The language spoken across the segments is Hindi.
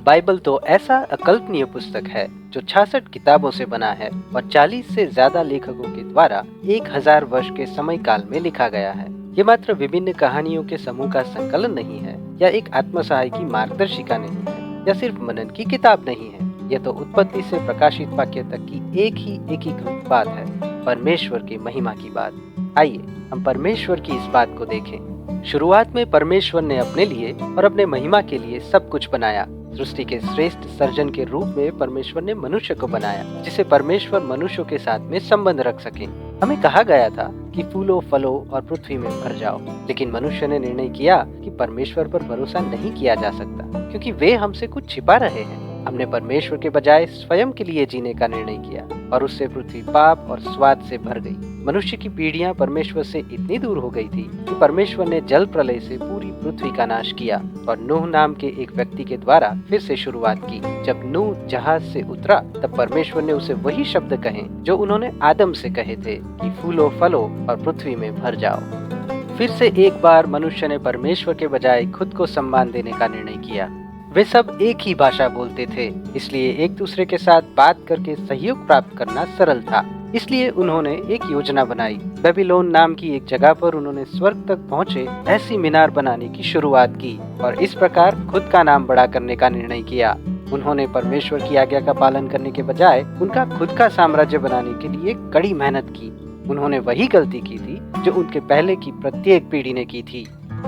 बाइबल तो ऐसा अकल्पनीय पुस्तक है जो 66 किताबों से बना है और 40 से ज्यादा लेखकों के द्वारा 1000 वर्ष के समय काल में लिखा गया है। ये मात्र विभिन्न कहानियों के समूह का संकलन नहीं है या एक आत्मसहाय की मार्गदर्शिका नहीं है या सिर्फ मनन की किताब नहीं है। यह तो उत्पत्ति से प्रकाशित वाक्य तक की एक ही एकीकृत बात है, परमेश्वर की महिमा की बात। आइए हम परमेश्वर की इस बात को देखें। शुरुआत में परमेश्वर ने अपने लिए और अपने महिमा के लिए सब कुछ बनाया। सृष्टि के श्रेष्ठ सर्जन के रूप में परमेश्वर ने मनुष्य को बनाया, जिसे परमेश्वर मनुष्यों के साथ में संबंध रख सके। हमें कहा गया था कि फूलों, फलों और पृथ्वी में भर जाओ, लेकिन मनुष्य ने निर्णय किया कि परमेश्वर पर भरोसा नहीं किया जा सकता, क्योंकि वे हमसे कुछ छिपा रहे हैं। हमने परमेश्वर के बजाय स्वयं के लिए जीने का निर्णय किया और उससे पृथ्वी पाप और स्वाद से भर गई। मनुष्य की पीढ़ियां परमेश्वर से इतनी दूर हो गई थी कि परमेश्वर ने जल प्रलय से पूरी पृथ्वी का नाश किया और नूह नाम के एक व्यक्ति के द्वारा फिर से शुरुआत की। जब नूह जहाज से उतरा तब परमेश्वर ने उसे वही शब्द कहे जो उन्होंने आदम से कहे थे कि फूलो, फलो और पृथ्वी में भर जाओ। फिर से एक बार मनुष्य ने परमेश्वर के बजाय खुद को सम्मान देने का निर्णय किया। वे सब एक ही भाषा बोलते थे, इसलिए एक दूसरे के साथ बात करके सहयोग प्राप्त करना सरल था। इसलिए उन्होंने एक योजना बनाई। बेबीलोन नाम की एक जगह पर उन्होंने स्वर्ग तक पहुंचे ऐसी मीनार बनाने की शुरुआत की और इस प्रकार खुद का नाम बड़ा करने का निर्णय किया। उन्होंने परमेश्वर की आज्ञा का पालन करने के बजाय उनका खुद का साम्राज्य बनाने के लिए कड़ी मेहनत की। उन्होंने वही गलती की थी जो उनके पहले की प्रत्येक पीढ़ी ने की थी।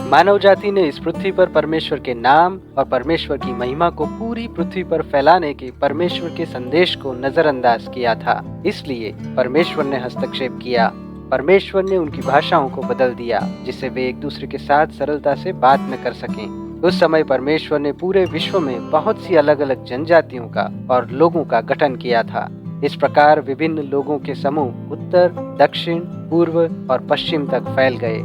मानव जाति ने इस पृथ्वी पर परमेश्वर के नाम और परमेश्वर की महिमा को पूरी पृथ्वी पर फैलाने के परमेश्वर के संदेश को नजरअंदाज किया था। इसलिए परमेश्वर ने हस्तक्षेप किया। परमेश्वर ने उनकी भाषाओं को बदल दिया जिससे वे एक दूसरे के साथ सरलता से बात न कर सकें। उस समय परमेश्वर ने पूरे विश्व में बहुत सी अलग अलग जनजातियों का और लोगों का गठन किया था। इस प्रकार विभिन्न लोगों के समूह उत्तर, दक्षिण, पूर्व और पश्चिम तक फैल गए।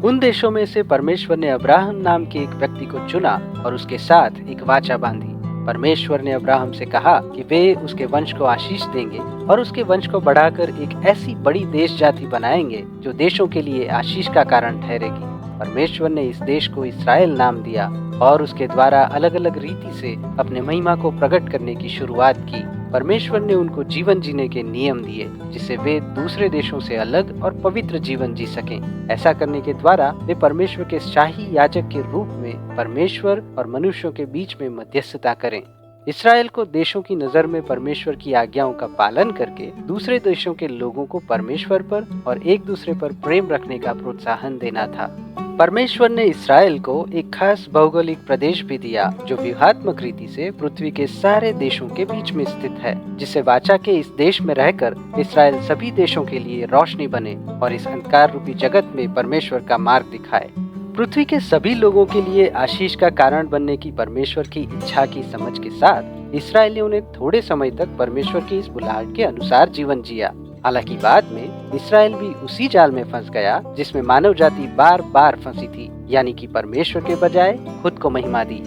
उन देशों में से परमेश्वर ने अब्राहम नाम के एक व्यक्ति को चुना और उसके साथ एक वाचा बांधी। परमेश्वर ने अब्राहम से कहा कि वे उसके वंश को आशीष देंगे और उसके वंश को बढ़ाकर एक ऐसी बड़ी देश जाति बनाएंगे जो देशों के लिए आशीष का कारण ठहरेगी। परमेश्वर ने इस देश को इस्राएल नाम दिया और उसके द्वारा अलग अलग रीति से अपने महिमा को प्रकट करने की शुरुआत की। परमेश्वर ने उनको जीवन जीने के नियम दिए जिससे वे दूसरे देशों से अलग और पवित्र जीवन जी सकें। ऐसा करने के द्वारा वे परमेश्वर के शाही याजक के रूप में परमेश्वर और मनुष्यों के बीच में मध्यस्थता करें। इस्राएल को देशों की नजर में परमेश्वर की आज्ञाओं का पालन करके दूसरे देशों के लोगों को परमेश्वर पर और एक दूसरे पर प्रेम रखने का प्रोत्साहन देना था। परमेश्वर ने इस्राएल को एक खास भौगोलिक प्रदेश भी दिया जो व्यूहात्मक रीति से पृथ्वी के सारे देशों के बीच में स्थित है, जिससे वाचा के इस देश में रहकर इस्राएल सभी देशों के लिए रोशनी बने और इस अंधकार रूपी जगत में परमेश्वर का मार्ग दिखाए। पृथ्वी के सभी लोगों के लिए आशीष का कारण बनने की परमेश्वर की इच्छा की समझ के साथ इस्राएलियों ने थोड़े समय तक परमेश्वर की इस बुलाहट के अनुसार जीवन जिया। हालांकि बाद में इस्राएल भी उसी जाल में फंस गया जिसमें मानव जाति बार बार फंसी थी, यानी कि परमेश्वर के बजाय खुद को महिमा दी।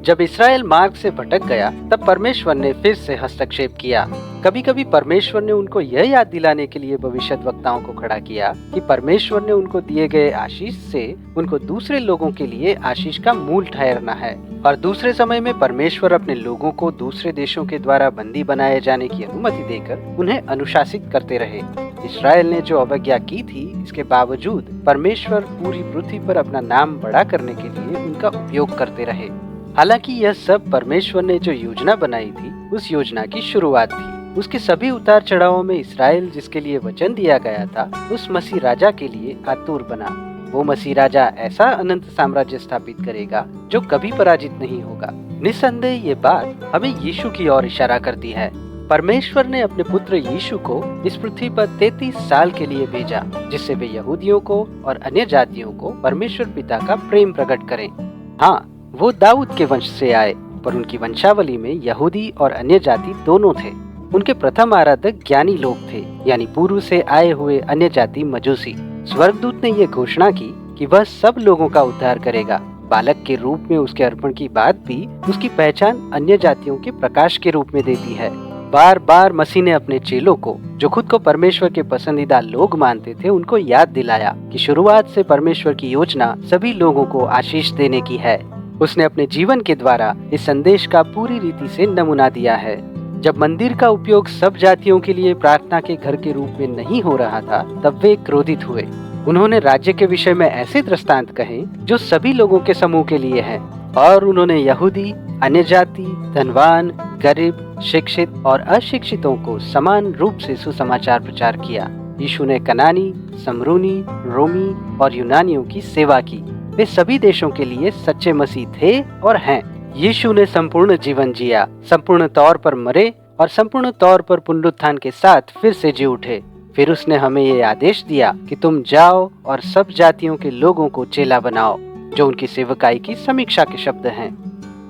जब इस्राएल मार्ग से भटक गया तब परमेश्वर ने फिर से हस्तक्षेप किया। कभी कभी परमेश्वर ने उनको यह याद दिलाने के लिए भविष्यद्वक्ताओं को खड़ा किया कि परमेश्वर ने उनको दिए गए आशीष से उनको दूसरे लोगों के लिए आशीष का मूल ठहरना है। और दूसरे समय में परमेश्वर अपने लोगों को दूसरे देशों के द्वारा बंदी बनाए जाने की अनुमति देकर उन्हें अनुशासित करते रहे। इस्राएल ने जो अवज्ञा की थी, इसके बावजूद परमेश्वर पूरी पृथ्वी पर अपना नाम बड़ा करने के लिए उनका उपयोग करते रहे। हालांकि यह सब परमेश्वर ने जो योजना बनाई थी उस योजना की शुरुआत थी। उसके सभी उतार चढ़ावों में इस्राएल जिसके लिए वचन दिया गया था उस मसीह राजा के लिए आतुर बना। वो मसीह राजा ऐसा अनंत साम्राज्य स्थापित करेगा जो कभी पराजित नहीं होगा। निस्संदेह ये बात हमें यीशु की ओर इशारा करती है। परमेश्वर ने अपने पुत्र यीशु को इस पृथ्वी पर 33 साल के लिए भेजा जिससे वे यहूदियों को और अन्य जातियों को परमेश्वर पिता का प्रेम प्रकट करें। हाँ, वो दाऊद के वंश से आए, पर उनकी वंशावली में यहूदी और अन्य जाति दोनों थे। उनके प्रथम आराधक ज्ञानी लोग थे, यानी पूर्व से आए हुए अन्य जाति मजूसी। स्वर्गदूत ने ये घोषणा की कि वह सब लोगों का उद्धार करेगा। बालक के रूप में उसके अर्पण की बात भी उसकी पहचान अन्य जातियों के प्रकाश के रूप में देती है। बार बार मसीह ने अपने चेलों को, जो खुद को परमेश्वर के पसंदीदा लोग मानते थे, उनको याद दिलाया कि शुरुआत से परमेश्वर की योजना सभी लोगों को आशीष देने की है। उसने अपने जीवन के द्वारा इस संदेश का पूरी रीति से नमूना दिया है। जब मंदिर का उपयोग सब जातियों के लिए प्रार्थना के घर के रूप में नहीं हो रहा था, तब वे क्रोधित हुए। उन्होंने राज्य के विषय में ऐसे दृष्टांत कहे जो सभी लोगों के समूह के लिए हैं, और उन्होंने यहूदी, अन्य जाति, धनवान, गरीब, शिक्षित और अशिक्षितों को समान रूप से सुसमाचार प्रचार किया। यीशु ने कनानी, समरूनी, रोमी और यूनानियों की सेवा की। वे सभी देशों के लिए सच्चे मसीह थे और हैं। यीशु ने संपूर्ण जीवन जिया, संपूर्ण तौर पर मरे और संपूर्ण तौर पर पुनरुत्थान के साथ फिर से जी उठे। फिर उसने हमें ये आदेश दिया कि तुम जाओ और सब जातियों के लोगों को चेला बनाओ, जो उनकी सेवकाई की समीक्षा के शब्द हैं।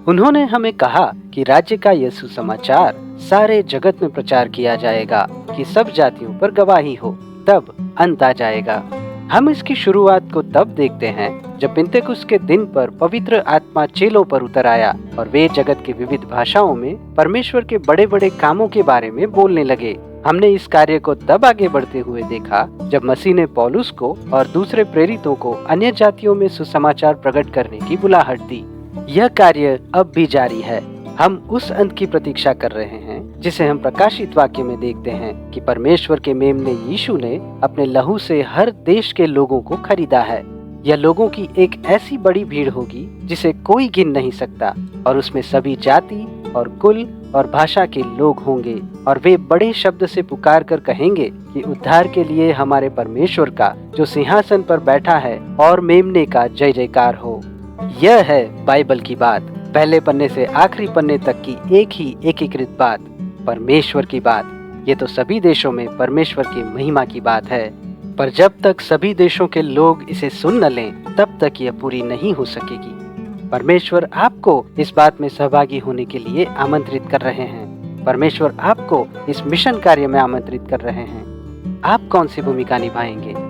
उन्होंने हमें कहा कि राज्य का यह सुसमाचार सारे जगत में प्रचार किया जाएगा कि सब जातियों पर गवाही हो, तब अंत आ जाएगा। हम इसकी शुरुआत को तब देखते हैं जब पिन्तेकुस्त के दिन पर पवित्र आत्मा चेलों पर उतर आया और वे जगत की विविध भाषाओं में परमेश्वर के बड़े बड़े कामों के बारे में बोलने लगे। हमने इस कार्य को तब आगे बढ़ते हुए देखा जब मसीह ने पौलुस को और दूसरे प्रेरितों को अन्य जातियों में सुसमाचार प्रकट करने की बुलाहट दी। यह कार्य अब भी जारी है। हम उस अंत की प्रतीक्षा कर रहे हैं जिसे हम प्रकाशित वाक्य में देखते हैं कि परमेश्वर के मेमने यीशु ने अपने लहू से हर देश के लोगों को खरीदा है। यह लोगों की एक ऐसी बड़ी भीड़ होगी जिसे कोई गिन नहीं सकता, और उसमें सभी जाति और कुल और भाषा के लोग होंगे, और वे बड़े शब्द से पुकार कर कहेंगे कि उद्धार के लिए हमारे परमेश्वर का जो सिंहासन पर बैठा है और मेमने का जय जयकार हो। यह है बाइबल की बात, पहले पन्ने से आखिरी पन्ने तक की एक ही एकीकृत बात, परमेश्वर की बात। ये तो सभी देशों में परमेश्वर की महिमा की बात है, पर जब तक सभी देशों के लोग इसे सुन न लें, तब तक यह पूरी नहीं हो सकेगी। परमेश्वर आपको इस बात में सहभागी होने के लिए आमंत्रित कर रहे हैं। परमेश्वर आपको इस मिशन कार्य में आमंत्रित कर रहे हैं। आप कौन सी भूमिका निभाएंगे?